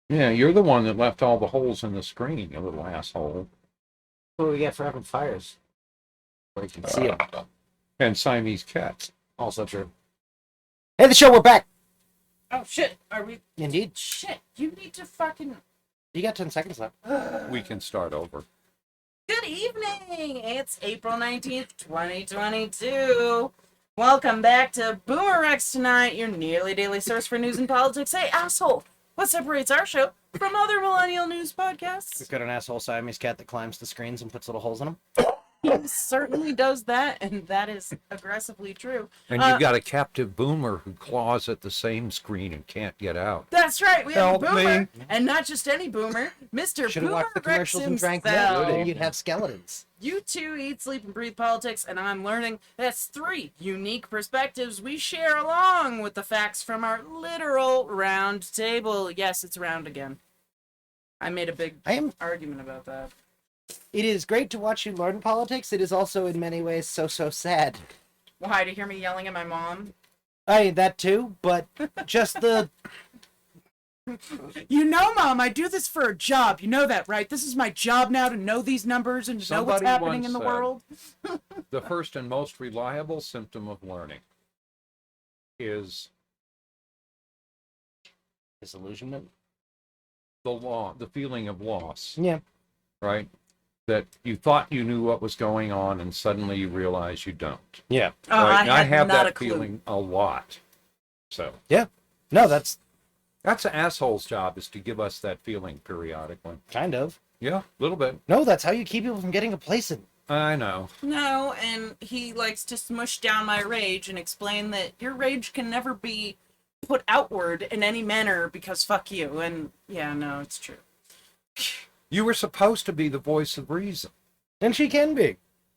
Yeah, you're the one that left all the holes in the screen, you little asshole. What do we get for having fires? Where you can see them. And Siamese cats. Also true. Hey, the show, we're back. Oh, shit. Are we... Indeed. Shit. You need to fucking... You got 10 seconds left. We can start over. Good evening. It's April 19th, 2022. Welcome back to BoomerRexTonight, your nearly daily source for news and politics. Hey, asshole. What separates our show from other Millennial news podcasts? We've got an asshole Siamese cat that climbs the screens and puts little holes in them. He certainly does that, and that is aggressively true. And you've got a captive boomer who claws at the same screen and can't get out. That's right, we have Help a boomer, me. and not just any boomer, Mr. Should have watched the BoomerRex commercials and drank milk. himself. Then you'd have skeletons. You two eat, sleep, and breathe politics, and I'm learning that's 3 unique perspectives we share along with the facts from our literal round table. Yes, it's round again. I made a big argument about that. It is great to watch you learn politics. It is also in many ways so sad. Why, to hear me yelling at my mom? That too, but just the... You know, Mom, I do this for a job. You know that, right? This is my job now, to know these numbers and to know what's Somebody happening once in the said, world. The first and most reliable symptom of learning is Disillusionment? the feeling of loss, Yeah. right? That you thought you knew what was going on and suddenly you realize you don't. Yeah. Right? And I had have not a that clue. feeling a lot. So No, that's that's an asshole's job, is to give us that feeling periodically. kind of. Yeah, a little bit. No, that's how you keep people from getting complacent. I know. No, and he likes to smush down my rage and explain that your rage can never be put outward in any manner because fuck you. And yeah, no, it's true. You were supposed to be the voice of reason. And she can be.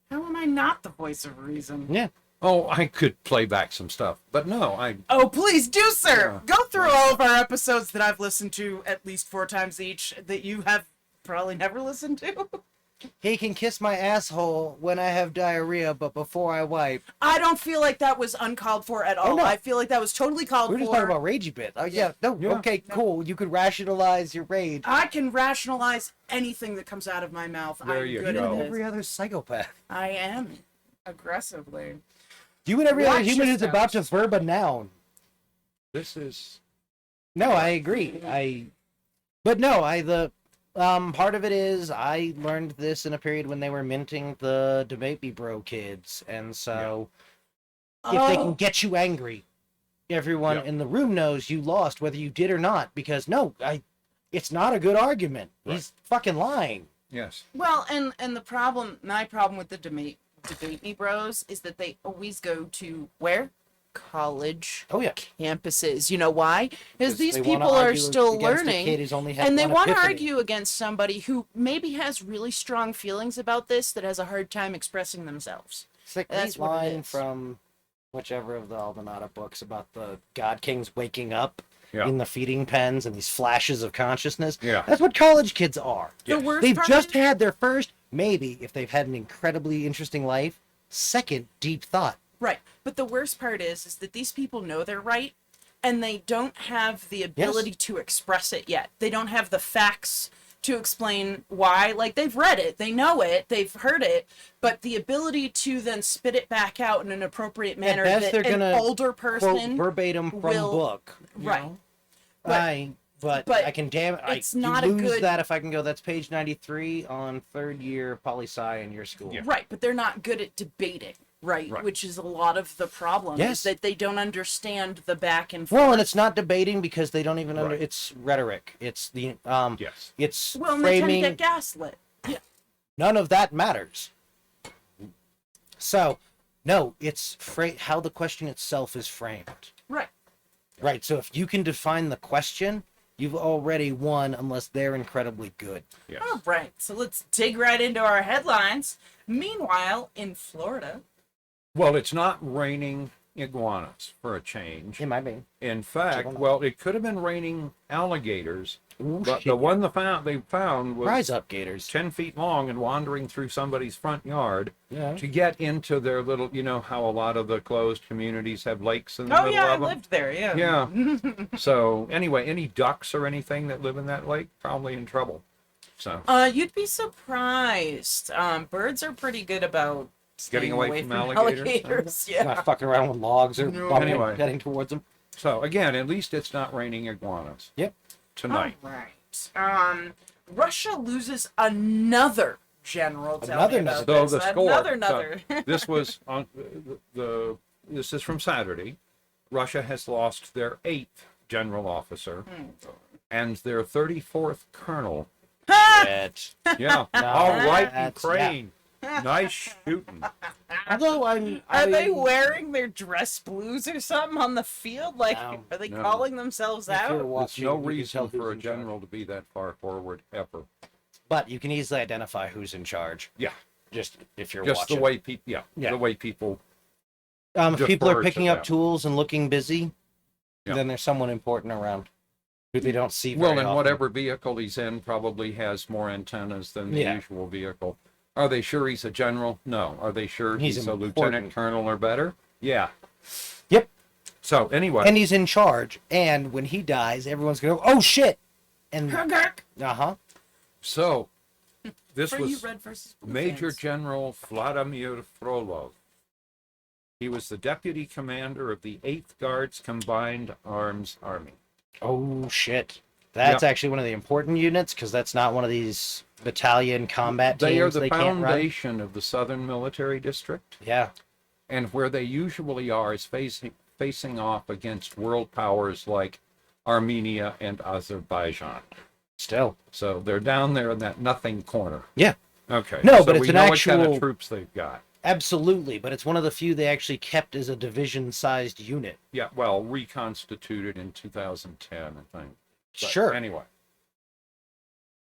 How am I not the voice of reason? Yeah. Oh, I could play back some stuff, but no, Oh, please do, sir. Yeah. Go through all of our episodes that I've listened to at least 4 times each that you have probably never listened to. He can kiss my asshole when I have diarrhea, but before I wipe. I don't feel like that was uncalled for at all. no. I feel like that was totally called We're for. just talking about ragey bit. Oh, yeah. No, Yeah. okay, cool. You could rationalize your rage. I can rationalize anything that comes out of my mouth. There I'm you good go. at Every this. other psychopath. I am. Aggressively. You and every other Watch human is yourself. about to verb a noun. this is No, I agree. Part of it is I learned this in a period when they were minting the Debate Me Bro kids, and so if they can get you angry, everyone Yeah. in the room knows you lost, whether you did or not, because it's not a good argument. Right. He's fucking lying. yes. Well, and my problem with the debate me bros is that they always go to where? College Oh yeah, campuses. You know why? Because these they wanna people are argue still against a learning. kid who's only had And they one want to epiphany. argue against somebody who maybe has really strong feelings about this that has a hard time expressing themselves. It's like That's that what it line is. from whichever of the Almanata books about the God Kings waking up Yeah. in the feeding pens and these flashes of consciousness. Yeah. That's what college kids are. Yes. The worst They've part just is, had their first, maybe, if they've had an incredibly interesting life, second deep thought. right. But the worst part is that these people know they're right, and they don't have the ability to express it yet. They don't have the facts to explain why. Like, they've read it, they know it, they've heard it, but the ability to then spit it back out in an appropriate manner best, that they're an gonna older Quote person verbatim from will- book. you right. know? But- But I can it's you not a lose good- that if I can go, that's page 93 on third year poli-sci in your school. Yeah. Right, but they're not good at debating, right? Right. Which is a lot of the problem, Yes. is that they don't understand the back and forth. Well, and it's not debating because they don't even Right. it's rhetoric. It's the Yes. it's Well, and they tend to framing. get gaslit. Yeah. None of that matters. So, no, it's how the question itself is framed. Right. Right. So if you can define the question, you've already won, unless they're incredibly good. Yes. All right, so let's dig right into our headlines. Meanwhile, in Florida, Well, it's not raining iguanas for a change. It might be. In fact, Iguana. well, it could have been raining alligators, Ooh, but shit, the yeah. one they found was Rise up, gators. 10 feet long and wandering through somebody's front yard Yeah. to get into their little, you know how a lot of the closed communities have lakes in the Oh middle yeah, I of them? lived there. Yeah. Yeah. So anyway, any ducks or anything that live in that lake probably in trouble. So You'd be surprised. Birds are pretty good about getting staying away from alligators. Yeah. Not fucking around with logs or No. bumping, Anyway. heading towards them. So again, at least it's not raining iguanas Yep. tonight. All right. Russia loses another general. Tell Another me about So this. the score. Another. This was on this is from Saturday. Russia has lost their 8th general officer and their 34th colonel. Shit. Yeah. No, All right, that's- Ukraine. Nice shooting. Although Are they wearing their dress blues or something on the field? Like, No. are they No. calling themselves If you're out? There's watching, no you can tell reason who's for a in charge. general to be that far forward ever. But you can easily identify who's in charge. Yeah. Just if you're Just watching. the way people, Yeah. the way people. If people defer are to picking up them. tools and looking busy, Yeah. then there's someone important around who they don't see very Well, and often. whatever vehicle he's in probably has more antennas than the Yeah. usual vehicle. Are they sure he's a general? No. Are they sure He's he's a important. lieutenant colonel or better? Yeah. Yep. So anyway, And he's in charge. And when he dies, everyone's going to go, oh shit! And, Kirk. uh-huh. so this For you was Red versus Blue Major fans. General Vladimir Frolov. He was the deputy commander of the 8th Guards Combined Arms Army. Oh shit. That's Yeah. actually one of the important units, because that's not one of these battalion combat They are teams the they can't run. foundation of the Southern Military District, Yeah. and where they usually are is facing off against world powers like Armenia and Azerbaijan. Still. So they're down there in that nothing corner. Yeah. Okay. No, so but it's we an know what kind actual- of troops they've got. Absolutely, but it's one of the few they actually kept as a division-sized unit. Yeah, well, reconstituted in 2010, I think. But Sure. Anyway.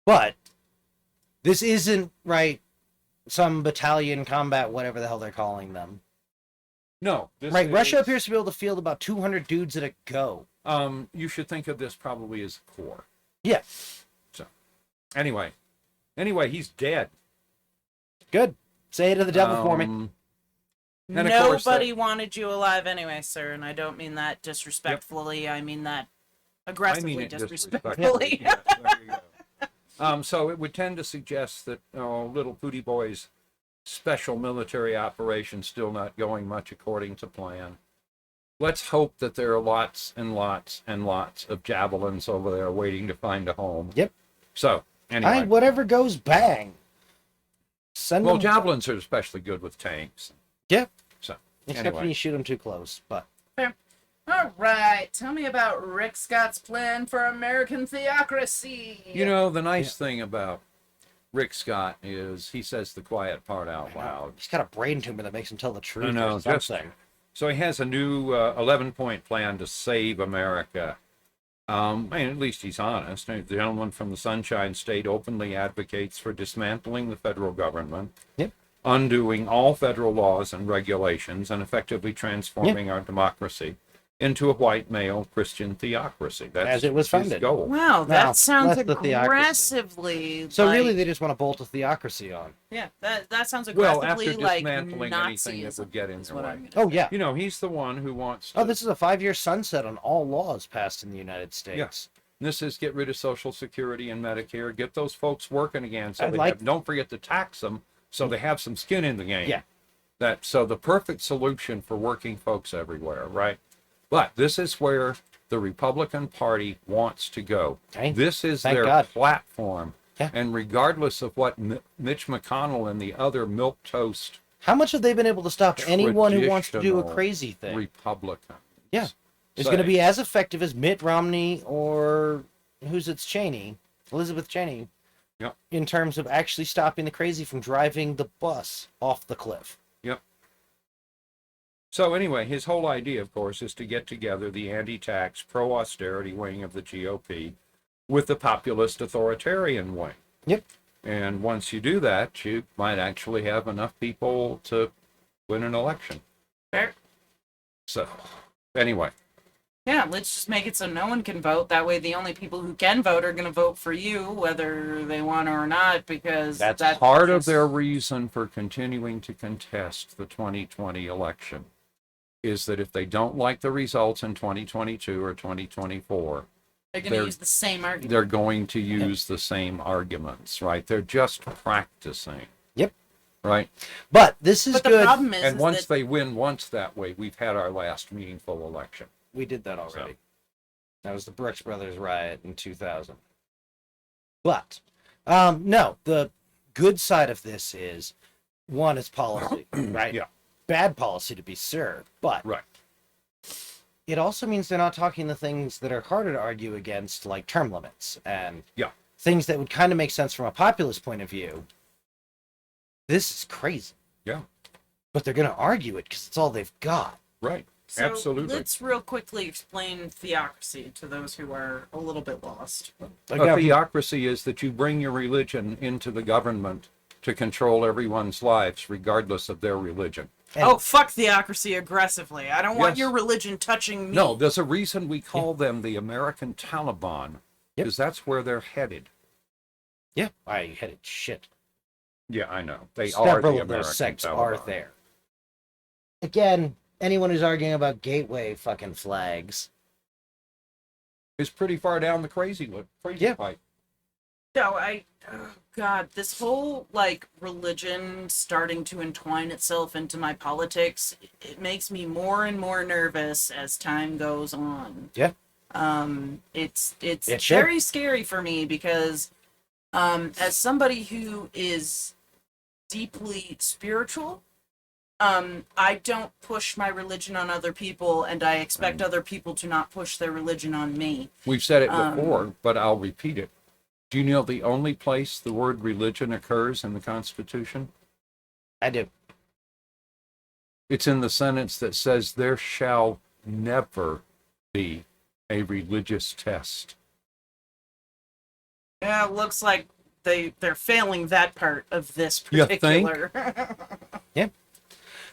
But this isn't, right, some battalion combat, whatever the hell they're calling them. No. This Right, Russia is- appears to be able to field about 200 dudes at a go. You should think of this probably as a corps. Yeah. So, anyway, he's dead. Good. Say it to the devil for me. And of course Nobody wanted you alive anyway, sir, and I don't mean that disrespectfully. I mean that I aggressively mean it disrespectfully. disrespectfully. Yes, there you go. So it would tend to suggest that little Pootie Boy's special military operation still not going much according to plan. Let's hope that there are lots and lots and lots of javelins over there waiting to find a home. Yep. So anyway, Whatever goes, bang. Send well, them. javelins are especially good with tanks. Yeah. So Except anyway. when you shoot them too close. But All right, tell me about Rick Scott's plan for American theocracy. You know, the nice thing about Rick Scott is he says the quiet part out loud. he's got a brain tumor that makes him tell the truth. I know, or just something. so he has a new 11-point plan to save America. And at least he's honest. The gentleman from the Sunshine State openly advocates for dismantling the federal government, Yep. undoing all federal laws and regulations, and effectively transforming our democracy into a white male Christian theocracy. That's As it was his founded. goal. Wow, that Now, sounds that's the theocracy. aggressively. So like, really, they just want to bolt a theocracy on. yeah, that sounds Well, aggressively after like dismantling anything that Nazism. would get in is their what way. I'm gonna Oh say. yeah. You know, he's the one who wants to. Oh, this is a 5-year sunset on all laws passed in the United States. Yes. This is get rid of Social Security and Medicare, get those folks working again. So I like- don't forget to tax them, so they have some skin in the game. Yeah. So the perfect solution for working folks everywhere, right? But this is where the Republican Party wants to go. Okay. This is Thank their God. platform. Yeah. And regardless of what Mitch McConnell and the other milquetoast How much have they been able to stop anyone who wants to do a traditional crazy thing? Republicans. Yeah. Is say. going to be as effective as Mitt Romney or Cheney, Elizabeth Cheney, Yep. in terms of actually stopping the crazy from driving the bus off the cliff. Yep. So anyway, his whole idea, of course, is to get together the anti-tax, pro-austerity wing of the GOP with the populist authoritarian wing. Yep. And once you do that, you might actually have enough people to win an election. Fair. So, anyway, Yeah, let's just make it so no one can vote. That way, the only people who can vote are going to vote for you, whether they want to or not, because That's part of just- their reason for continuing to contest the 2020 election is that if they don't like the results in 2022 or 2024, they're going to they're- use the same argument. they're going to use the same arguments, right? They're just practicing. Yep. Right? But this is But the good. problem is, And is once that they win once that way, we've had our last meaningful election. We did that already. That was the Brooks Brothers riot in 2000. But, no, the good side of this is, one, it's policy, right? Yeah. Bad policy to be served, but Right. it also means they're not talking the things that are harder to argue against, like term limits and Yeah. things that would kind of make sense from a populist point of view. This is crazy. Yeah. But they're going to argue it because it's all they've got. Right. so Absolutely. let's real quickly explain theocracy to those who are a little bit lost. A theocracy is that you bring your religion into the government to control everyone's lives, regardless of their religion. And- Oh, fuck theocracy aggressively. I don't want Yes. your religion touching me. No, there's a reason we call them the American Taliban, Yep. because that's where they're headed. Yeah, I headed shit. Yeah, I know. They are Several the of American those sects Taliban. are there. Again, anyone who's arguing about gateway fucking flags. It's pretty far down the crazy Yeah. pipe. No, oh God, this whole like religion starting to entwine itself into my politics, it makes me more and more nervous as time goes on. Yeah. It's It should. very scary for me because, as somebody who is deeply spiritual, I don't push my religion on other people, and I expect other people to not push their religion on me. We've said it before, but I'll repeat it. Do you know the only place the word religion occurs in the Constitution? I do. It's in the sentence that says, there shall never be a religious test. Yeah, it looks like they're failing that part of this You think? particular.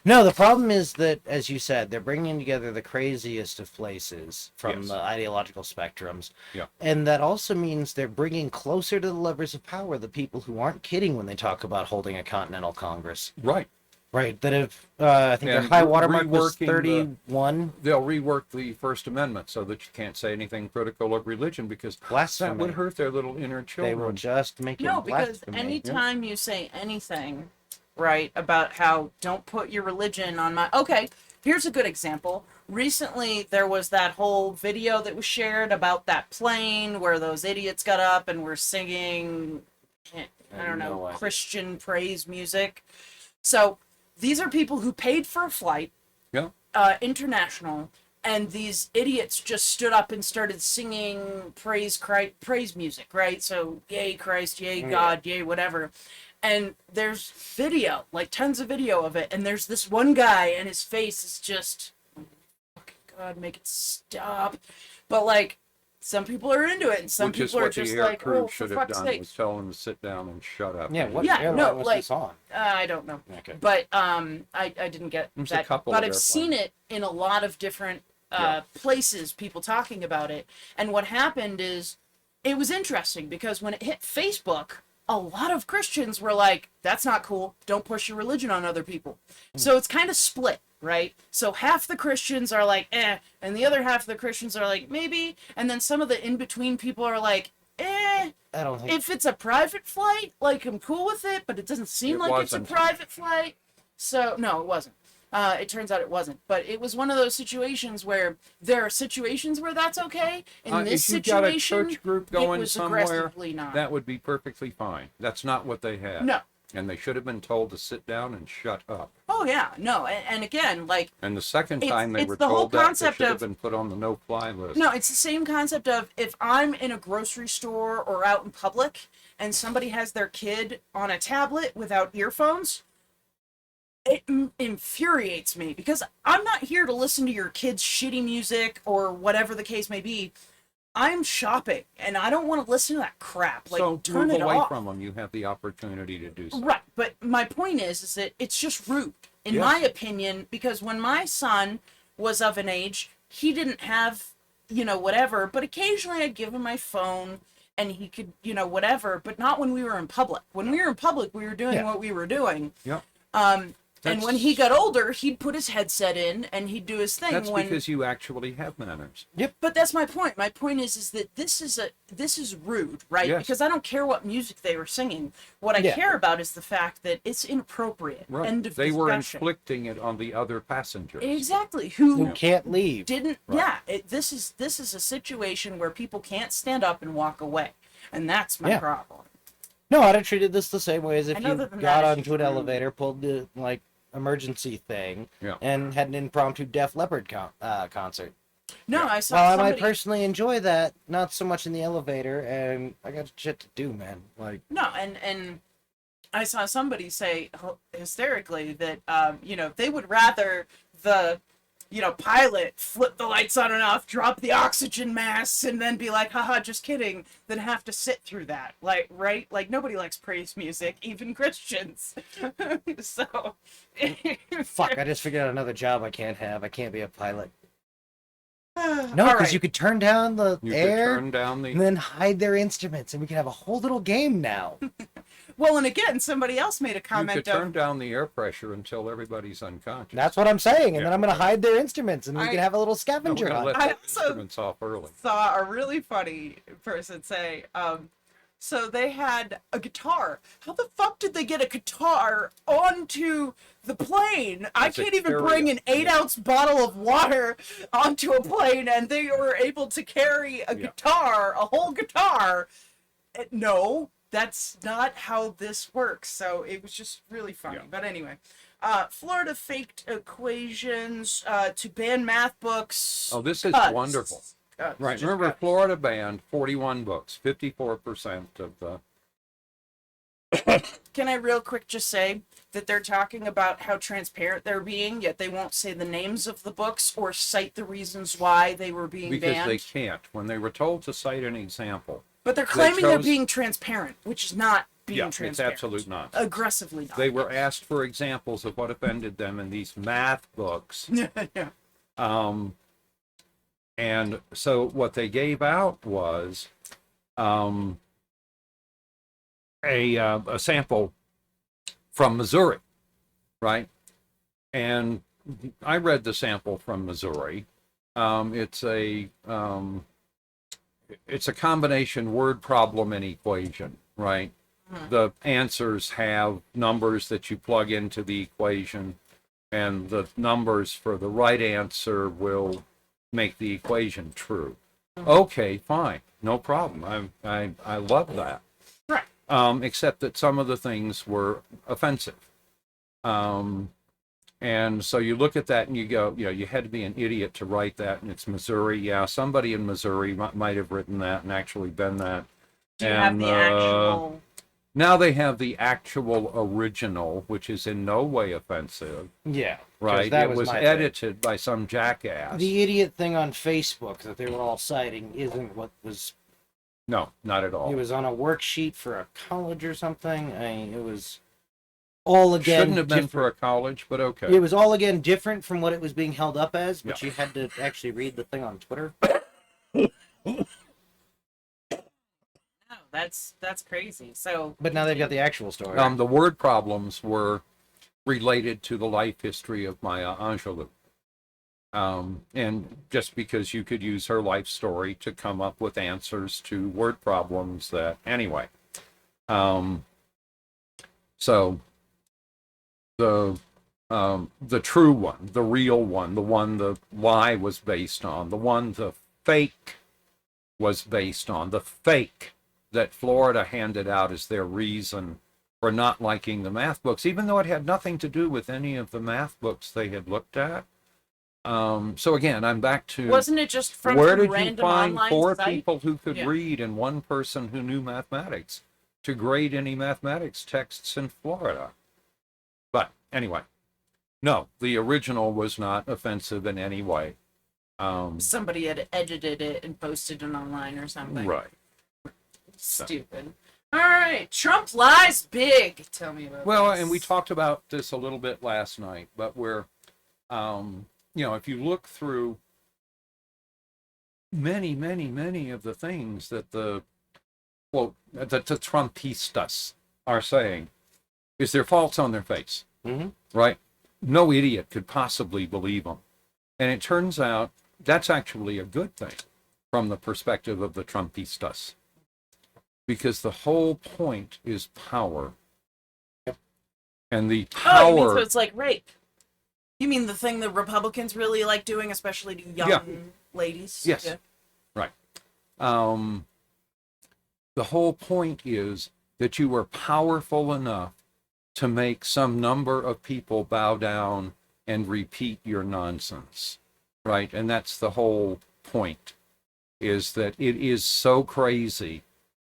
No, the problem is that, as you said, they're bringing together the craziest of places from Yes. the ideological spectrums. Yeah. And that also means they're bringing closer to the levers of power the people who aren't kidding when they talk about holding a continental congress. Right. Right. That have, I think their And high watermark was reworking the- 31. They'll rework the First Amendment so that you can't say anything critical of religion, because that Blasphemy. would hurt their little inner They will children. just make it No, because blasphemy. anytime you say anything, right, about how don't put your religion on my. Okay, here's a good example. Recently, there was that whole video that was shared about that plane where those idiots got up and were singing, I don't know, no idea. Christian praise music. So these are people who paid for a flight, Yeah. international, and these idiots just stood up and started singing praise music, right? So yay Christ, yay God, yay whatever. And there's video, like tons of video of it, and there's this one guy and his face is just, fucking God, make it stop. But like, some people are into it and some Which is people are what the just air like, crew oh, for should have fuck's done, sake. was tell them to sit down and shut up. Yeah, what Yeah, airline no, was like- this on? I don't know. Okay. But I didn't get There's a that. couple But of I've airplanes. seen it in a lot of different Yeah. places, people talking about it. And what happened is, it was interesting because when it hit Facebook, a lot of Christians were like, that's not cool. Don't push your religion on other people. So it's kind of split, right? So half the Christians are like, and the other half of the Christians are like, maybe. And then some of the in-between people are like, I don't think. if it's a private flight, like I'm cool with it, but it doesn't seem It like it's a wasn't. private flight. So no, it wasn't. It turns out it wasn't. But it was one of those situations where there are situations where that's okay. In this if you've got a situation, church group it going was somewhere, aggressively not. that would be perfectly fine. That's not what they had. No. And they should have been told to sit down and shut up. Oh yeah, no. And again, like, And the second It's- time they it's were the whole told that, they concept should have of- been put on the no-fly list. no, it's the same concept of if I'm in a grocery store or out in public and somebody has their kid on a tablet without earphones, it infuriates me because I'm not here to listen to your kid's shitty music or whatever the case may be. I'm shopping and I don't want to listen to that crap. Like, so turn move it away off. from them. You have the opportunity to do so. Right, but my point is that it's just rude, in Yes. my opinion, because when my son was of an age, he didn't have, whatever, but occasionally I'd give him my phone and he could, whatever, but not when we were in public. When we were in public, we were doing what we were doing. Yep. And when he got older, he'd put his headset in and he'd do his thing. That's because you actually have manners. But that's my point. My point is that this is rude, right? Yes. Because I don't care what music they were singing. What I care about is the fact that it's inappropriate. Right. End of They were discussion. inflicting it on the other passengers. Exactly. Who can't leave. Didn't this is a situation where people can't stand up and walk away, and that's my problem. No, I'd have treated this the same way as if I know you that got that is onto an true. elevator, pulled the emergency thing, Yeah. and had an impromptu Def Leppard concert. No, I saw While I somebody. might personally enjoy that, not so much in the elevator, and I got shit to do, man. No, and I saw somebody say hysterically that they would rather the pilot flip the lights on and off, drop the oxygen masks, and then be like, haha, just kidding, than have to sit through that. Right? Like, nobody likes praise music, even Christians. So. Fuck, I just figured out another job I can't have. I can't be a pilot. No, All because right. you could turn down the You air could turn down and then hide their instruments, and we could have a whole little game now. Well, and again, somebody else made a you comment could turn down the air pressure until everybody's unconscious. That's what I'm saying, and then Yeah. I'm going to hide their instruments, and we I- can have a little No, we're scavenger gonna hunt. let I the also- instruments off early. saw a really funny person say, so they had a guitar. How the fuck did they get a guitar onto the plane? I It's a can't even carry-on. bring an 8-ounce bottle of water onto a plane, and they were able to carry a guitar, a whole guitar. No, that's not how this works. So it was just really funny. Yeah. But anyway, Florida faked equations to ban math books. Oh, this is cuts. wonderful. Cuts. Right. Just Remember, cuts. Florida banned 41 books, 54% of the. Can I real quick just say that they're talking about how transparent they're being, yet they won't say the names of the books or cite the reasons why they were being Because banned? they can't. When they were told to cite an example. But they're claiming they're chose- being transparent, which is not being Yeah, it's transparent. absolute not. Aggressively not. They were asked for examples of what offended them in these math books. yeah. And so what they gave out was a sample from Missouri, right? And I read the sample from Missouri. It's a combination word problem and equation, right? The answers have numbers that you plug into the equation, and the numbers for the right answer will make the equation true. Okay, fine, no problem. I love that. Right. Except that some of the things were offensive. And so you look at that and you go, you had to be an idiot to write that, and it's Missouri. Yeah, somebody in Missouri might have written that and actually been that. Do you have And, the actual... Now they have the actual original, which is in no way offensive, Yeah. 'cause right? that It was my thing. edited by some jackass. The idiot thing on Facebook that they were all citing isn't what was. No, not at all. It was on a worksheet for a college or something. I mean, it was all again. Shouldn't have been for a different. college, but okay. It was all again different from what it was being held up as, but Yeah. you had to actually read the thing on Twitter. No, that's crazy. So... But now they've got the actual story. The word problems were related to the life history of Maya Angelou. And just because you could use her life story to come up with answers to word problems that, anyway. So the true one, the real one, the one the lie was based on, the one the fake was based on, the fake that Florida handed out as their reason for not liking the math books, even though it had nothing to do with any of the math books they had looked at. So again, I'm back to Wasn't it just from where some did you random find online 4 site? people who could Yeah. read and 1 person who knew mathematics to grade any mathematics texts in Florida? But anyway, no, the original was not offensive in any way. Somebody had edited it and posted it online or something. Right. Stupid. All right, Trump lies big. Tell me about Well, this. and we talked about this a little bit last night, but we're, if you look through many of the things that the quote that the Trumpistas are saying is they're false on their face, right? No idiot could possibly believe them. And it turns out that's actually a good thing from the perspective of the Trumpistas, because the whole point is power. And the power. Oh, you mean so it's like rape? You mean the thing the Republicans really like doing, especially to young ladies? Yes. Yeah. Right. The whole point is that you are powerful enough to make some number of people bow down and repeat your nonsense, right? And that's the whole point, is that it is so crazy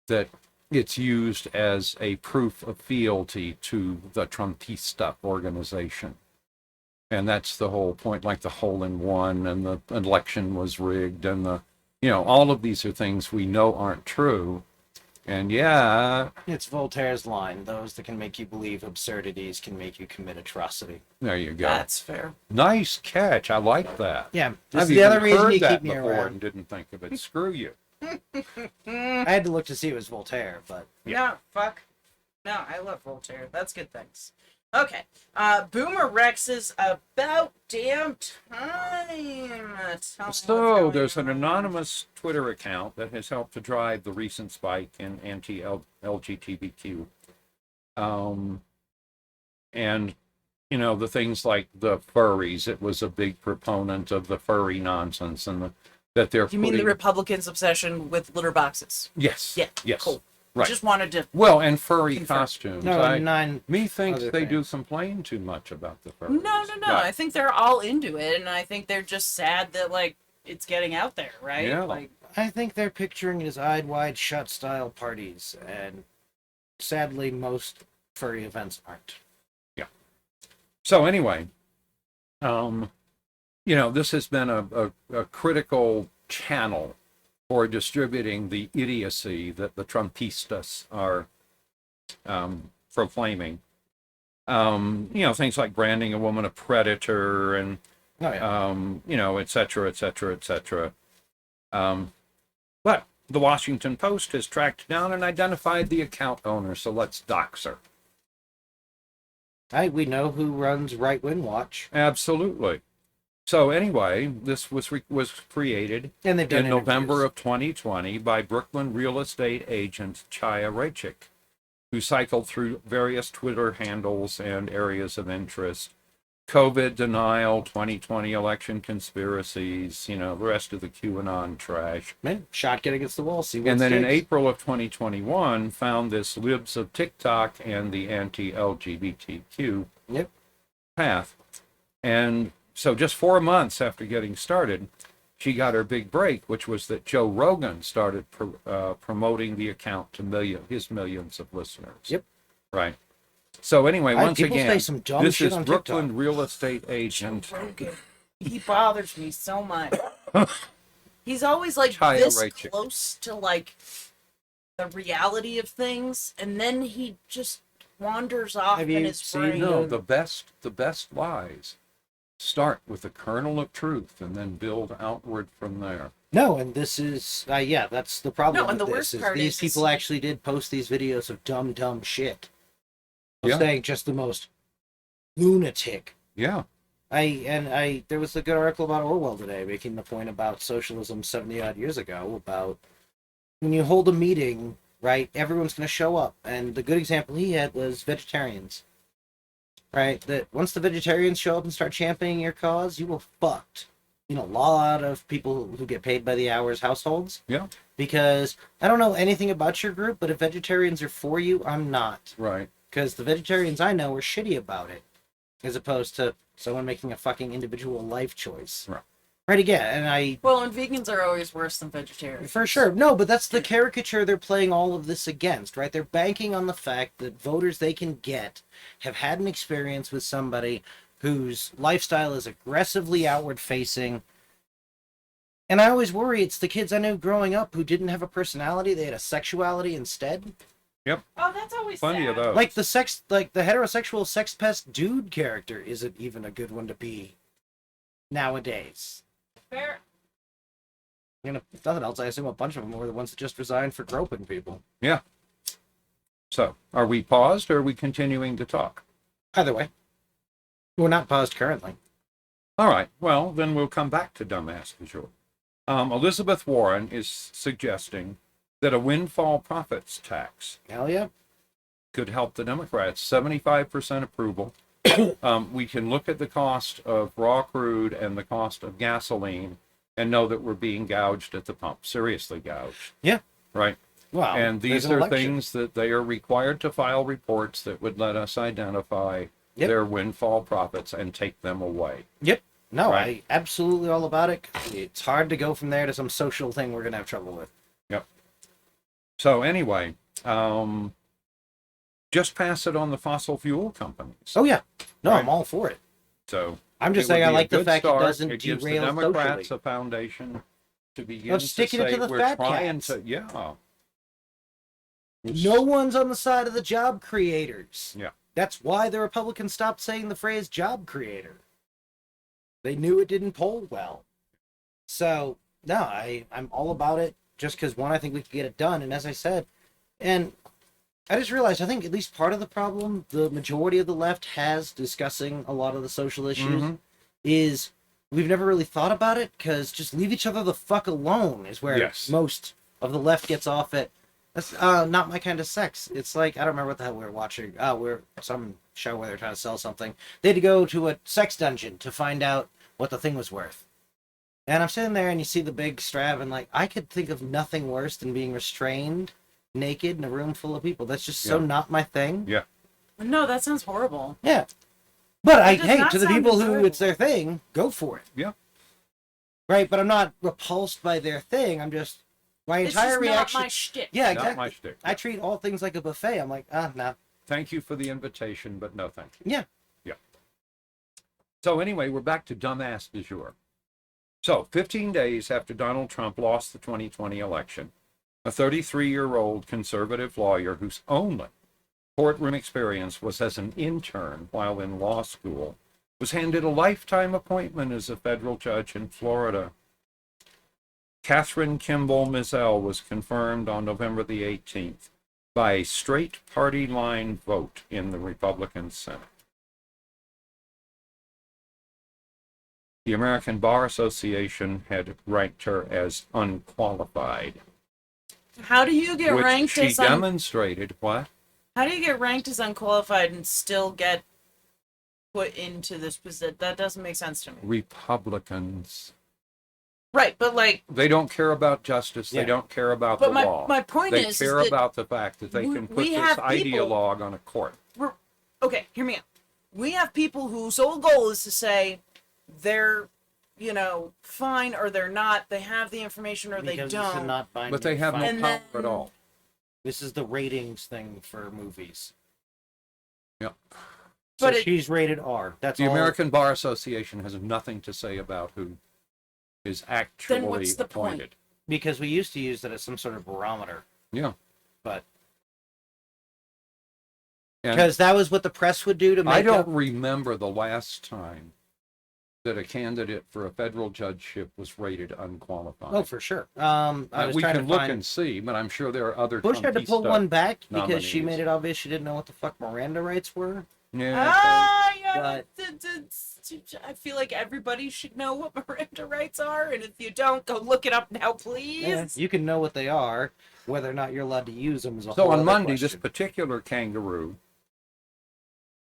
that it's used as a proof of fealty to the Trumpista organization. And that's the whole point, like the hole-in-one and the election was rigged and all of these are things we know aren't true. And it's Voltaire's line: those that can make you believe absurdities can make you commit atrocity. there you go. That's fair. Nice catch. I like that. Yeah, this I've is the other even reason heard you that keep me before around. and didn't think of it. Screw you. I had to look to see it was Voltaire, but No, fuck. No, I love Voltaire. That's good things. Okay. Boomer Rex is about damn time. Tell me what's So going there's an on. anonymous Twitter account that has helped to drive the recent spike in anti-LGBTQ. And, the things like the furries, it was a big proponent of the furry nonsense and that they're You mean the putting- Republicans' obsession with litter boxes? Yes. Yeah. Yes. Cool. Right. Just wanted to. Well, and furry Confirm. costumes. no, 9. Methinks other they do things. complain too much about the furries. No. Right. I think they're all into it, and I think they're just sad that it's getting out there, right? Yeah. I think they're picturing it as eyed-wide shut style parties, and sadly, most furry events aren't. So anyway, this has been a critical channel for distributing the idiocy that the Trumpistas are proclaiming. Things like branding a woman a predator and, Oh yeah. et cetera, et cetera, et cetera. But the Washington Post has tracked down and identified the account owner, so let's dox her. We know who runs Right Wing Watch, Absolutely. So anyway, this was created and they've done in November interviews. of 2020 by Brooklyn real estate agent Chaya Raichik, who cycled through various Twitter handles and areas of interest. COVID denial, 2020 election conspiracies, the rest of the QAnon trash. Man, shotgun against the wall. See what And then in sticks. April of 2021, found this libs of TikTok and the anti-LGBTQ Yep. path. And so just 4 months after getting started, she got her big break, which was that Joe Rogan started promoting the account to his millions of listeners. Yep. Right. So anyway, once people again, say some dumb this shit is on Brooklyn TikTok. real estate agent Rogan. He bothers me so much. He's always Chaya this Raichik. close to the reality of things, and then he just wanders off Have in you his seen brain. No, the best lies start with a kernel of truth and then build outward from there. No, and this is that's the problem. No, and with the this, worst is part these is people actually did post these videos of dumb shit. Yeah. Saying just the most lunatic. Yeah. There was a good article about Orwell today making the point about socialism 70 odd years ago, about when you hold a meeting, right, everyone's going to show up. And the good example he had was vegetarians, right? That once the vegetarians show up and start championing your cause, you will fucked. A lot of people who get paid by the hours households. Yeah. Because I don't know anything about your group, but if vegetarians are for you, I'm not. Right. Because the vegetarians I know are shitty about it, as opposed to someone making a fucking individual life choice. Right. Right, again, and Well, and vegans are always worse than vegetarians. for sure. No, but that's the caricature they're playing all of this against, right? They're banking on the fact that voters they can get have had an experience with somebody whose lifestyle is aggressively outward facing. And I always worry it's the kids I knew growing up who didn't have a personality, they had a sexuality instead. Oh, that's always Plenty sad. of those. Like the heterosexual sex pest dude character isn't even a good one to be. nowadays. Fair. You know, if nothing else, I assume a bunch of them were the ones that just resigned for groping people. Yeah. So, are we paused or are we continuing to talk? Either way, we're not paused currently. All right. Well, then we'll come back to dumbass du jour. Elizabeth Warren is suggesting that a windfall profits tax Hell yeah. could help the Democrats. 75% approval. We can look at the cost of raw crude and the cost of gasoline and know that we're being gouged at the pump. Seriously gouged. Yeah. Right. Wow. And these are things that they are required to file reports that would let us identify their windfall profits and take them away. Yep. No, Right. I absolutely all about it. It's hard to go from there to some social thing we're gonna have trouble with. Yep. So anyway, just pass it on the fossil fuel companies. Oh yeah. No, Right. I'm all for it. So I'm just it would saying I be a like the good fact start. it doesn't It gives the derail Democrats socially. a foundation to begin Of to sticking it say to the we're fat trying cats. to, yeah. No one's on the side of the job creators. Yeah. That's why the Republicans stopped saying the phrase job creator. They knew it didn't poll well. So, no, I'm all about it just because, one, I think we could get it done. And as I said, and I just realized, I think at least part of the problem the majority of the left has discussing a lot of the social issues Mhm. is we've never really thought about it because just leave each other the fuck alone is where Yes. most of the left gets off at. That's not my kind of sex. It's like, I don't remember what the hell we were watching. We're some show where they're trying to sell something. They had to go to a sex dungeon to find out what the thing was worth. And I'm sitting there and you see the big strap and like, I could think of nothing worse than being restrained, naked in a room full of people. That's just so Yeah. not my thing. Yeah. No, that sounds horrible. Yeah. But It does hey, not to the sound people who desirable. it's their thing, go for it. Yeah. Right, but I'm not repulsed by their thing. I'm just, my It's entire just reaction. not my shtick. Yeah, Not exactly. my shtick. I treat all things like a buffet. I'm like, no. Thank you for the invitation, but no thank you. Yeah. Yeah. So anyway, we're back to dumbass du jour. So 15 days after Donald Trump lost the 2020 election, a 33-year-old conservative lawyer whose only courtroom experience was as an intern while in law school was handed a lifetime appointment as a federal judge in Florida. Catherine Kimball Mizell was confirmed on November the 18th by a straight party line vote in the Republican Senate. The American Bar Association had ranked her as unqualified, How do you get which ranked she as demonstrated. What? How do you get ranked as unqualified and still get put into this position? That doesn't make sense to me. Republicans. Right, but like, They don't care about justice. Yeah. They don't care about but the my law. my point They is care that about the fact that they we- can put we this have people- ideologue on a court. okay, hear me out. We have people whose sole goal is to say they're, fine or they're not. They have the information or they Because it's a don't. not binding But they have no final- And power then- at all. This is the ratings thing for movies. Yeah. So But it- she's rated R. That's The all. American Bar Association has nothing to say about who is actually what's the point? appointed. Because we used to use it as some sort of barometer. Yeah. But And because that was what the press would do to make I don't up. remember the last time that a candidate for a federal judgeship was rated unqualified. Oh, for sure. I was we trying can to look find. and see, but I'm sure there are other. Bush had to pull Trumpista one back because she nominees. made it obvious she didn't know what the fuck Miranda rights were. Yeah. But- I feel like everybody should know what Miranda rights are, and if you don't, go look it up now, please. Yeah, you can know what they are. Whether or not you're allowed to use them is a So whole on other Monday, this question. particular kangaroo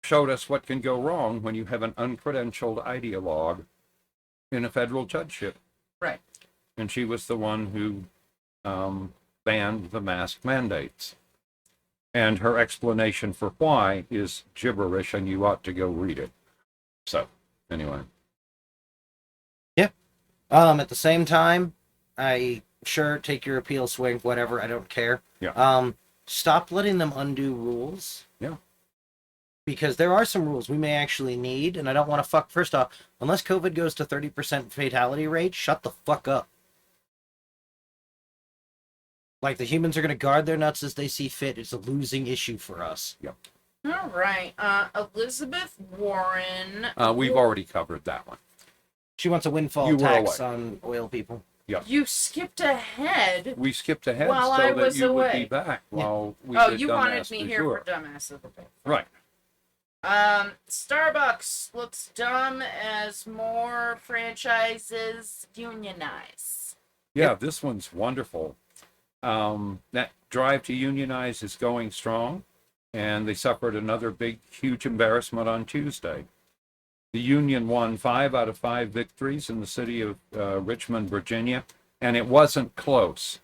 showed us what can go wrong when you have an uncredentialed ideologue in a federal judgeship. Right. And she was the one who banned the mask mandates. And her explanation for why is gibberish, and you ought to go read it. So, anyway. At the same time, take your appeal swing, whatever, I don't care. Yeah. Stop letting them undo rules. Yeah. Because there are some rules we may actually need, and I don't want to first off, unless COVID goes to 30% fatality rate, shut the fuck up. Like, the humans are going to guard their nuts as they see fit. It's a losing issue for us. All right. Elizabeth Warren. We've already covered that one. She wants a windfall You were tax away. on oil people. You skipped ahead. We skipped ahead While so I that was you would be away. back while we Oh, did you Dumbass wanted me du here jour. for Dumbass of the Day. Right. Starbucks looks dumb as more franchises unionize. Yeah, this one's wonderful. That drive to unionize is going strong, and they suffered another big, huge embarrassment on Tuesday. The union won 5 out of 5 victories in the city of Richmond, Virginia, and it wasn't close.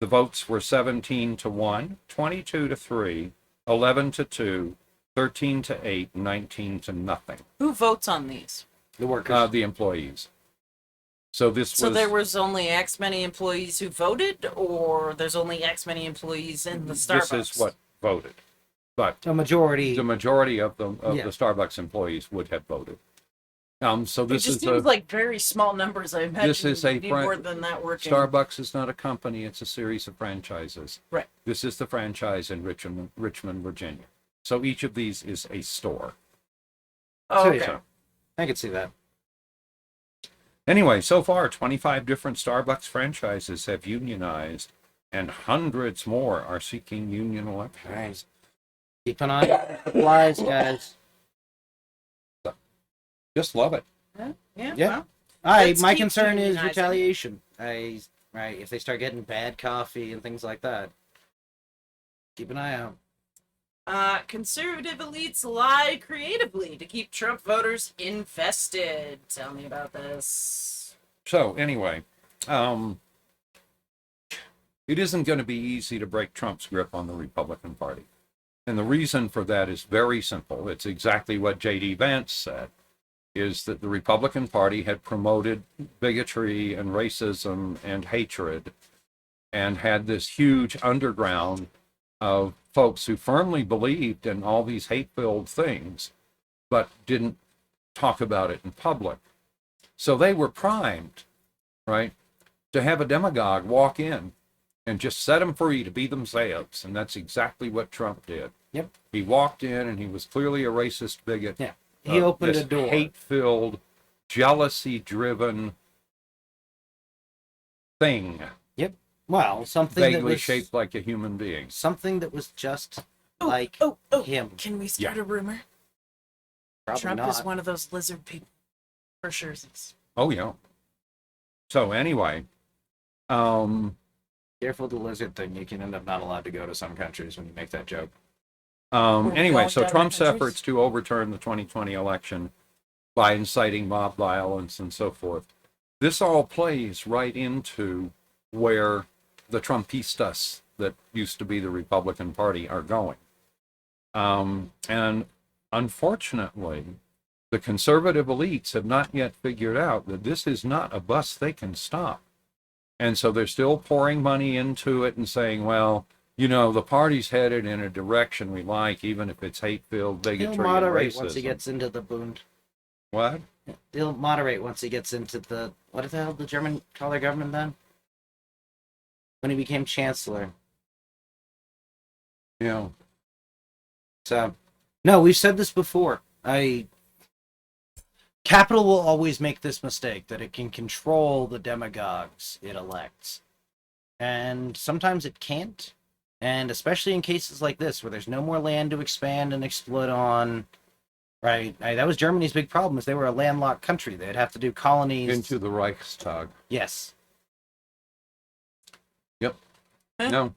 The votes were 17-1, 22-3, 11-2, 13-8, 19-0. Who votes on these? The workers. The employees. So this So was there was only X many employees who voted, or there's only X many employees in the Starbucks? this is what voted, but a majority. the majority of the Yeah. Starbucks employees would have voted. So It this just is seems a like very small numbers. I imagine This is a you need fran- more than that working. Starbucks is not a company; it's a series of franchises. Right. This is the franchise in Richmond, Virginia. So each of these is a store. Oh, okay. So, I could see that. anyway, so far, 25 different Starbucks franchises have unionized, and hundreds more are seeking union elections. Nice. Keep an eye on the supplies, guys. Just love it. Yeah. Yeah. Well, My Let's keep concern is unionizing. retaliation. Right, if they start getting bad coffee and things like that, keep an eye out. conservative elites lie creatively to keep Trump voters invested. Tell me about this. So anyway, it isn't going to be easy to break Trump's grip on the Republican Party. And the reason for that is very simple. It's exactly what J.D. Vance said, is that the Republican Party had promoted bigotry and racism and hatred and had this huge underground of folks who firmly believed in all these hate-filled things, but didn't talk about it in public. So they were primed, right, to have a demagogue walk in and just set them free to be themselves. And that's exactly what Trump did. Yep. He walked in and he was clearly a racist bigot. Yeah. He opened this a door. hate-filled, jealousy-driven thing, Well, something that vaguely was shaped like a human being. something that was just Oh, like oh, him. Can we start a rumor? Probably Trump not. is one of those lizard people. For sure. Oh, yeah. So anyway, Careful the lizard thing. You can end up not allowed to go to some countries when you make that joke. anyway, going so to other Trump's countries? efforts to overturn the 2020 election by inciting mob violence and so forth, this all plays right into where the Trumpistas that used to be the Republican Party are going. And unfortunately, the conservative elites have not yet figured out that this is not a bus they can stop. And so they're still pouring money into it and saying, well, you know, the party's headed in a direction we like, even if it's hate-filled bigotry He'll and moderate racism. once he gets into the boond. What? He'll moderate once he gets into the what the hell did the German call their government then? When he became chancellor. Yeah. So no, we've said this before. Capital will always make this mistake that it can control the demagogues it elects. And sometimes it can't. And especially in cases like this where there's no more land to expand and exploit on. Right. That was Germany's big problem, is they were a landlocked country. They'd have to do colonies. Into the Reichstag. Yes. Yep. Huh? No.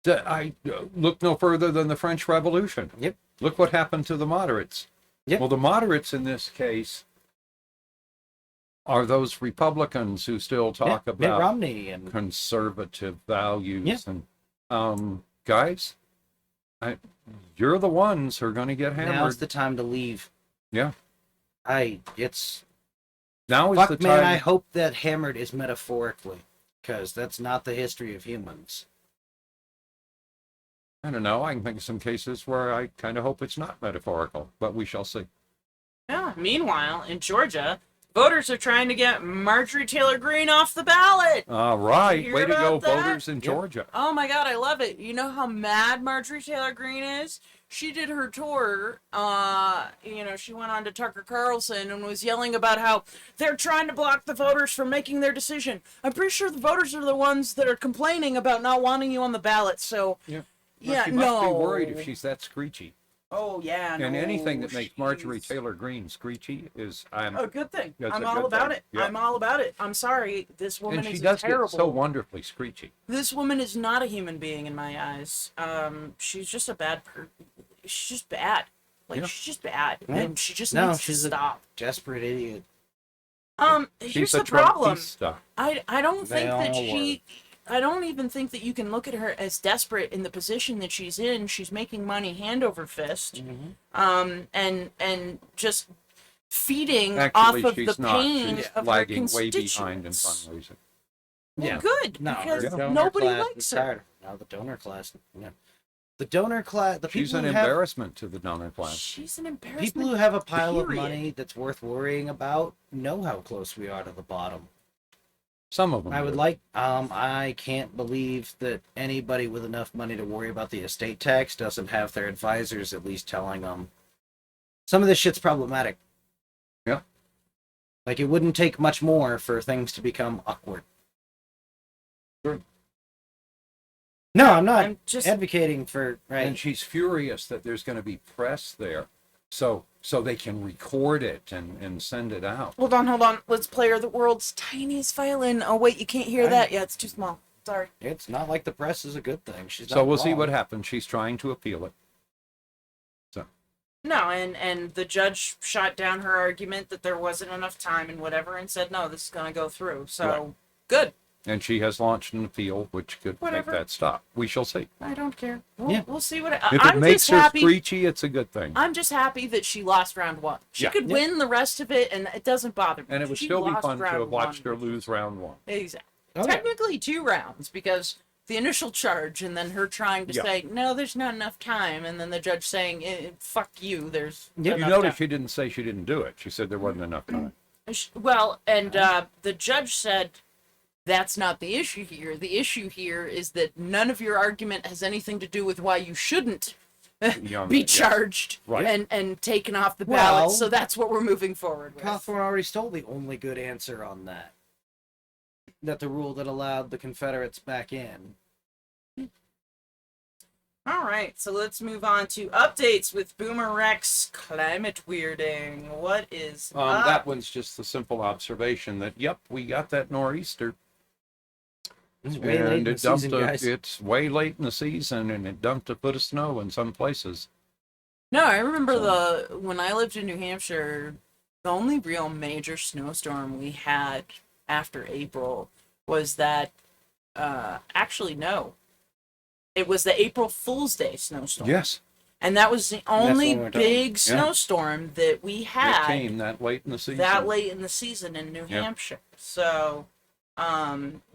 I look no further than the French Revolution. Yep. Look what happened to the moderates. Yep. Well, the moderates in this case are those Republicans who still talk Mitt about Romney and conservative values. Yeah. And guys, you're the ones who are going to get hammered. now's the time to leave. Yeah. It's Now is fuck the man, time. I hope that hammered is metaphorically, because that's not the history of humans. I don't know. I can think of some cases where I kind of hope it's not metaphorical, but we shall see. Yeah. Meanwhile, in Georgia, Voters are trying to get Marjorie Taylor Greene off the ballot. All right. Hear Way to go, about that? voters in Georgia. Oh my God, I love it. You know how mad Marjorie Taylor Greene is? She did her tour. She went on to Tucker Carlson and was yelling about how they're trying to block the voters from making their decision. I'm pretty sure the voters are the ones that are complaining about not wanting you on the ballot. So, Yeah. yeah, she no. must be worried if she's that screechy. Oh yeah, And no, anything that makes Marjorie she's Taylor Greene screechy is a good thing. That's I'm a all good about thing. it. Yeah. I'm all about it. I'm sorry, this woman and she is does terrible. get so wonderfully screechy. This woman is not a human being in my eyes. She's just a bad she's just bad. Like, Yeah. she's just bad. Yeah. And she just No, needs she's to stop. Desperate idiot. Here's She's the a problem. Trumpista. I don't They think that all she... I don't even think that you can look at her as desperate in the position that she's in. She's making money hand over fist. And just feeding Actually, off of she's the not. pain She's of her lagging way behind in constituents. fundraising. Well, Yeah. good, No, because her donor nobody class likes is her. tired. No, the donor class. No. The donor class. The She's people an who have embarrassment to the donor class. She's an embarrassment. people who have a pile of period. money that's worth worrying about know how close we are to the bottom. Some of them. I would do. like. I can't believe that anybody with enough money to worry about the estate tax doesn't have their advisors at least telling them some of this shit's problematic. Yeah. Like, it wouldn't take much more for things to become awkward. Sure. No, I'm not I'm just advocating for And she's furious that there's going to be press there, so they can record it and send it out. hold on. Let's play her the world's tiniest violin. Oh wait, you can't hear Right. that. Yeah, it's too small. Sorry. It's not like the press is a good thing. She's So not we'll see wrong. what happens. She's trying to appeal it. No, and the judge shot down her argument that there wasn't enough time and whatever, and said no, this is gonna go through. So Right. good. And she has launched an appeal, which could Whatever. make that stop. We shall see. I don't care. We'll, Yeah. we'll see what. If it I'm makes just her happy. screechy, it's a good thing. I'm just happy that she lost round one. She Yeah. could Yeah. win the rest of it, and it doesn't bother me. And it would She still be lost fun to round have watched one. her lose round one. Exactly. Oh, yeah. Technically 2 rounds, because the initial charge and then her trying to Yeah. say no, there's not enough time, and then the judge saying fuck you, there's Yeah. You enough notice time. she didn't say she didn't do it. She said there wasn't enough time. Well, and the judge said that's not the issue here. The issue here is that none of your argument has anything to do with why you shouldn't Young- be yeah. charged Right. and taken off the ballot. Well, So that's what we're moving forward with. Cawthorn already stole the only good answer on that. That the rule that allowed the Confederates back in. All right, so let's move on to updates with Boomer Rex climate weirding. What is up? That one's just the simple observation that, yep, we got that nor'easter. It's way late in And the it dumped season, guys. it's way late in the season, and it dumped a foot of snow in some places. No, I remember when I lived in New Hampshire, the only real major snowstorm we had after April was that. Actually, no. It was the April Fool's Day snowstorm. Yes, And that was the only when we're done. big Yeah. snowstorm that we it had came that late in the season. that late in the season in New Yep. Hampshire. So,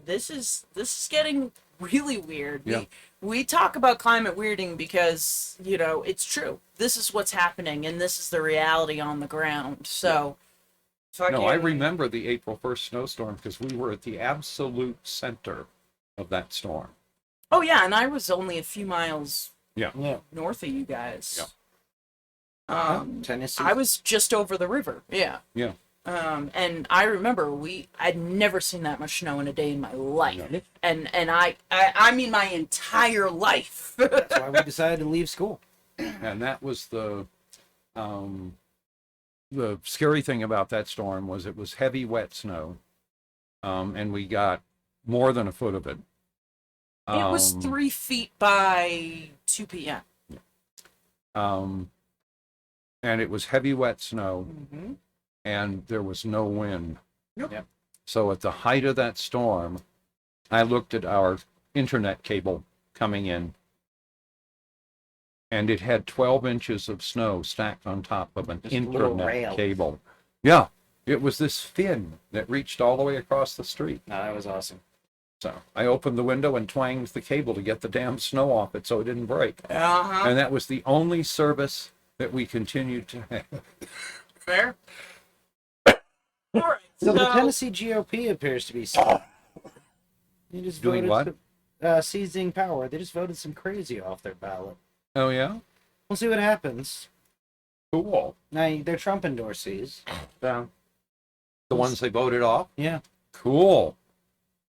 this is getting really weird. Yeah. We talk about climate weirding because, it's true. This is what's happening, and this is the reality on the ground. So, No, I fucking- remember the April 1st snowstorm because we were at the absolute center of that storm. Oh yeah, and I was only a few miles Yeah. north of you guys. Yeah. Tennessee. I was just over the river. Yeah. Yeah. And I remember I'd never seen that much snow in a day in my life. No. And I mean my entire life. That's why we decided to leave school. And that was the scary thing about that storm was it was heavy, wet snow. And we got more than a foot of it. It was 3 feet by 2 p.m. And it was heavy, wet snow, Mm-hmm. and there was no wind. Yep. So at the height of that storm, I looked at our internet cable coming in, and it had 12 inches of snow stacked on top of an Just a little internet rail. cable. Yeah, it was this fin that reached all the way across the street. No, that was awesome. So I opened the window and twanged the cable to get the damn snow off it so it didn't break. Uh-huh. And that was the only service that we continued to have. Fair. All right. So the Tennessee GOP appears to be they just Doing voted seizing power. They just voted some crazy off their ballot. Oh, yeah? We'll see what happens. Cool. Now they're Trump endorsees. So The ones they voted off? yeah. Cool.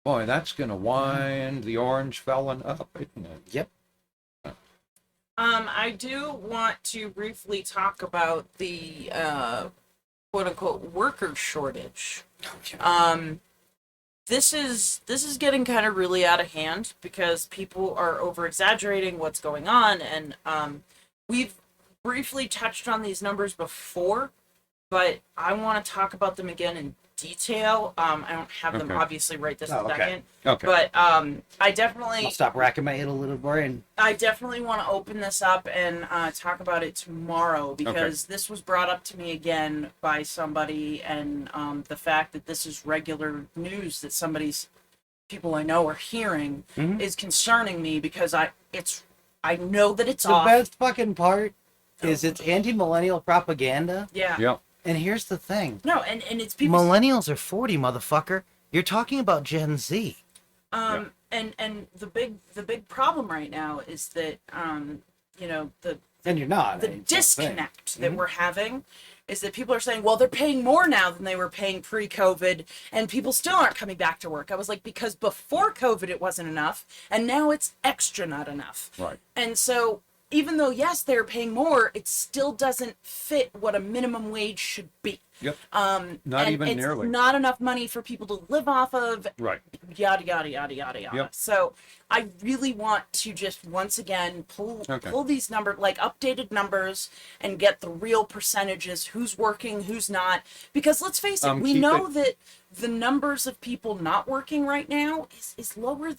Boy, that's going to wind the orange felon up, isn't it? Yep. I do want to briefly talk about the quote unquote worker shortage. This is getting kind of really out of hand because people are over exaggerating what's going on, and we've briefly touched on these numbers before, but I want to talk about them again in detail. I don't have them Okay. obviously right this Oh, okay. second, Okay. but I definitely I'll stop racking my little brain. I definitely want to open this up and talk about it tomorrow because this was brought up to me again by somebody, and the fact that this is regular news that people I know are hearing is concerning me because I know that it's The off. best fucking part is it's anti-millennial propaganda. Yeah. Yep. And here's the thing. No, and it's people. Millennials are 40, motherfucker. You're talking about Gen Z. And the big problem right now is that the And you're not. the I mean, it's disconnect that we're having is that people are saying, well, they're paying more now than they were paying pre-COVID, and people still aren't coming back to work. I was like, because before COVID it wasn't enough, and now it's extra not enough. Right. And so even though, yes, they're paying more, it still doesn't fit what a minimum wage should be. Yep. Not and even it's nearly. not enough money for people to live off of. Right. Yada yada yada yada yada. Yep. So I really want to just once again pull these numbers, like updated numbers, and get the real percentages, who's working, who's not. Because let's face it, we know that the numbers of people not working right now is lower.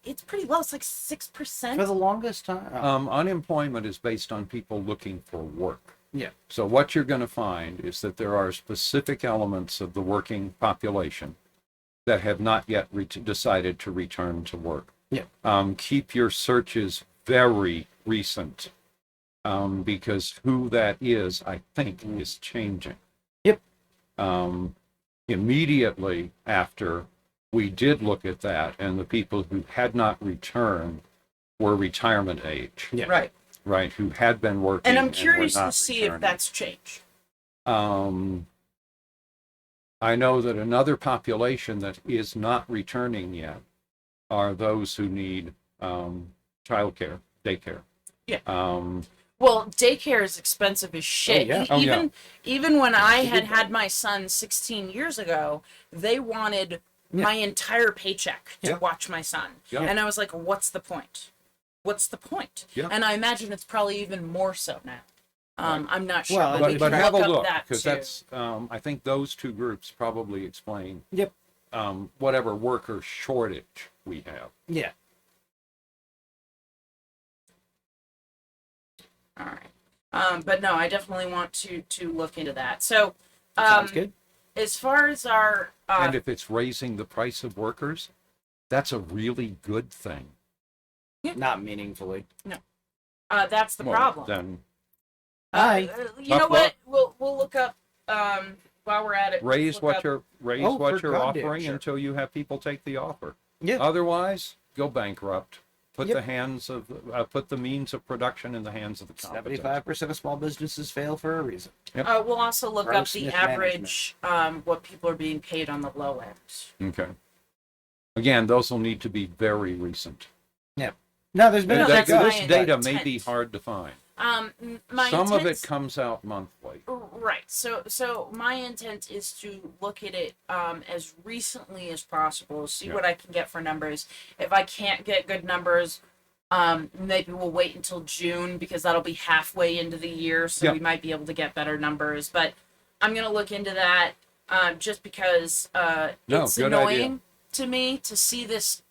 It's pretty low. It's like 6%. For the longest time. Unemployment is based on people looking for work. Yeah. So what you're going to find is that there are specific elements of the working population that have not yet decided to return to work. Yeah. Keep your searches very recent because who that is, I think, is changing. Yep. Immediately after we did look at that, and the people who had not returned were retirement age. Yeah. Right. Right, who had been working. And I'm curious were to not see returning. if that's changed. I know that another population that is not returning yet are those who need childcare, daycare. Yeah. Well, daycare is expensive as shit. yeah. Even when I had my son 16 years ago, they wanted my entire paycheck to watch my son. Yeah. And I was like, what's the point? What's the point? Yeah. And I imagine it's probably even more so now. I'm not sure. Well, but we But can have a up look, that because too. that's, I think those two groups probably explain Yep. whatever worker shortage we have. Yeah. All right. But no, I definitely want to look into that. So, Sounds good. as far as our And if it's raising the price of workers, that's a really good thing. Not meaningfully. that's the Well, problem. Then Hi. You know Tough what? We'll look up while we're at it. raise look what up- you're Oh, for goddamn offering sure. until you have people take the offer. Yeah. Otherwise, go bankrupt. Put Yep. put the means of production in the hands of the competent. 75% of small businesses fail for a reason. We'll also look up Gross the mismanagement. average what people are being paid on the low end. Okay. Again, those will need to be very recent. Yeah. No, there's been No, a that's good- This my data may intent. be hard to find. My Some of it intent's- comes out monthly. Right. So my intent is to look at it as recently as possible, see Yeah. what I can get for numbers. If I can't get good numbers, maybe we'll wait until June because that'll be halfway into the year, so Yeah. we might be able to get better numbers. But I'm gonna look into that just because No, it's good annoying idea. to me to see this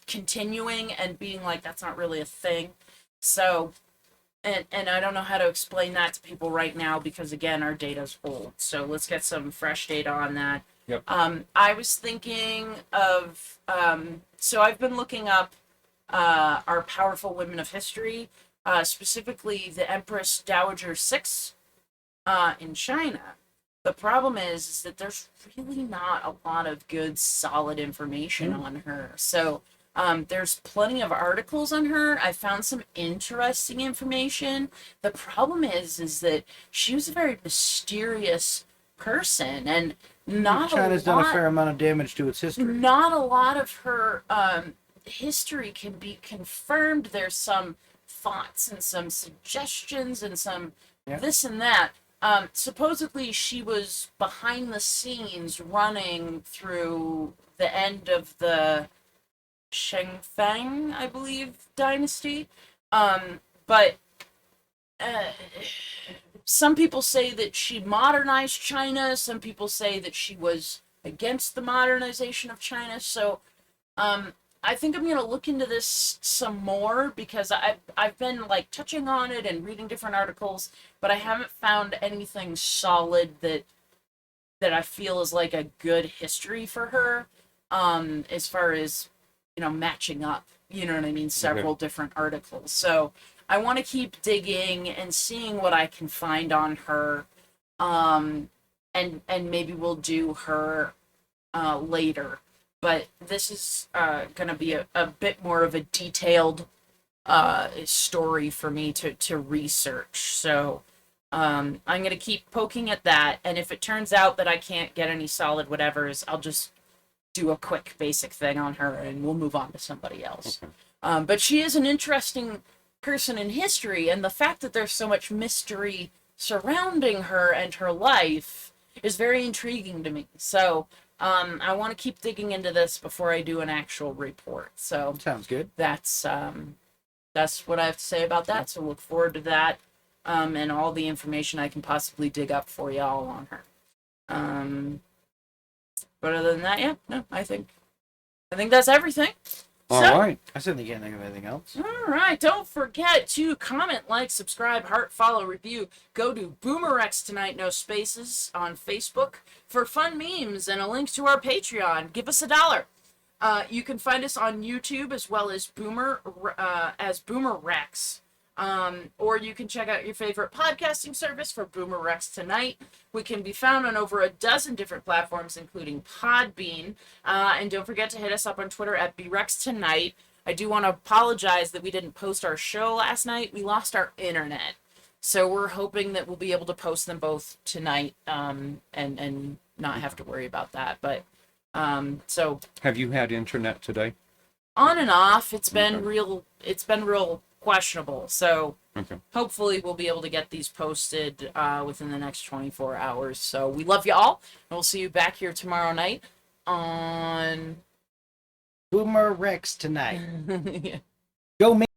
continuing and being like that's not really a thing. So. And I don't know how to explain that to people right now because again our data's old. So let's get some fresh data on that. Yep. I was thinking of so I've been looking up our powerful women of history, specifically the Empress Dowager 6 in China. The problem is that there's really not a lot of good, solid information on her. So there's plenty of articles on her. I found some interesting information. The problem is that she was a very mysterious person, and not China's a done a lot, fair amount of damage to its history. not a lot of her history can be confirmed. There's some thoughts and some suggestions and some Yeah. this and that. Supposedly, she was behind the scenes running through the end of the Shengfeng, I believe, dynasty. But some people say that she modernized China. Some people say that she was against the modernization of China. So I think I'm gonna look into this some more because I've been like touching on it and reading different articles, but I haven't found anything solid that I feel is like a good history for her. As far as matching up, you know what I mean, several different articles. So I want to keep digging and seeing what I can find on her, and maybe we'll do her later. But this is going to be a bit more of a detailed story for me to research. So I'm going to keep poking at that. And if it turns out that I can't get any solid whatevers, I'll just do a quick basic thing on her and we'll move on to somebody else. Okay. But she is an interesting person in history. And the fact that there's so much mystery surrounding her and her life is very intriguing to me. So I want to keep digging into this before I do an actual report. So Sounds good. that's what I have to say about that. So look forward to that, and all the information I can possibly dig up for y'all on her. But other than that, yeah, no, I think that's everything. All So, right. I certainly can't think of anything else. all right, don't forget to comment, like, subscribe, heart, follow, review. Go to BoomerRexTonight, no spaces, on Facebook for fun memes and a link to our Patreon. Give us $1. You can find us on YouTube as well as BoomerRex. Or you can check out your favorite podcasting service for BoomerRexTonight. We can be found on over a dozen different platforms, including Podbean. And don't forget to hit us up on Twitter at BRexTonight. I do want to apologize that we didn't post our show last night. We lost our internet. So we're hoping that we'll be able to post them both tonight, and not have to worry about that. But so Have you had internet today? on and off, it's been Okay. real questionable. So Okay. hopefully we'll be able to get these posted within the next 24 hours. So we love you all, and we'll see you back here tomorrow night on Boomer Rex tonight. yeah. Go